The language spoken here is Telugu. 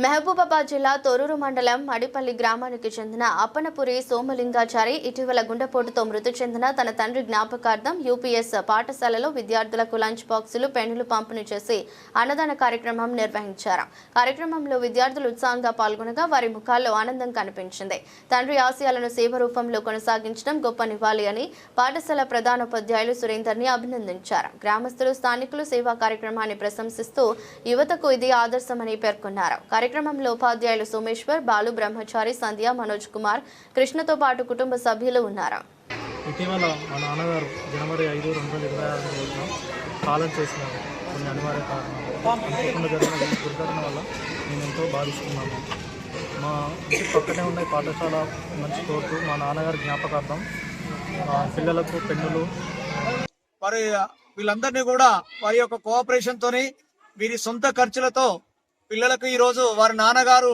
మహబూబాబాద్ జిల్లా తొర్రూరు మండలం మడిపల్లి గ్రామానికి చెందిన అప్పనపురి సోమలింగాచారి ఇటీవల గుండెపోటుతో మృతి చెందిన తన తండ్రి జ్ఞాపకార్థం యూపీఎస్ పాఠశాలలో విద్యార్థులకు లంచ్ బాక్సులు పెన్నులు పంపిణీ చేసి అన్నదాన కార్యక్రమం నిర్వహించారు. కార్యక్రమంలో విద్యార్థులు ఉత్సాహంగా పాల్గొనగా వారి ముఖాల్లో ఆనందం కనిపించింది. తండ్రి ఆశయాలను సేవ రూపంలో కొనసాగించడం గొప్ప నివాళి అని పాఠశాల ప్రధానోపాధ్యాయులు సురేందర్ని అభినందించారు. గ్రామస్తులు స్థానికులు సేవా కార్యక్రమాన్ని ప్రశంసిస్తూ యువతకు ఇది ఆదర్శమని పేర్కొన్నారు. కార్యక్రమంలో ఉపాధ్యాయులు సోమేశ్వర్, బాలు, బ్రహ్మచారి, సంధ్య, మనోజ్ కుమార్, కృష్ణతో పాటు కుటుంబ సభ్యులు ఉన్నారు. ఇటీవల మా నాన్నగారు జనవరి 5, 2026 రోజున కాలం చేసినారు. కొన్ని అనివార్య కారణాలు అనుకోకుండా జరిగిన దుర్ఘటన వల్ల మేము ఎంతో బాధిస్తున్నాము. మా ఇంటి పక్కనే ఉన్న పాఠశాల మంచి తోటు మా నాన్నగారి జ్ఞాపకార్థం పిల్లలకు పెన్నులు మరి వీళ్ళందరినీ కూడా వారి యొక్క కోఆపరేషన్తోని వీరి సొంత ఖర్చులతో పిల్లలకు ఈరోజు వారి నాన్నగారు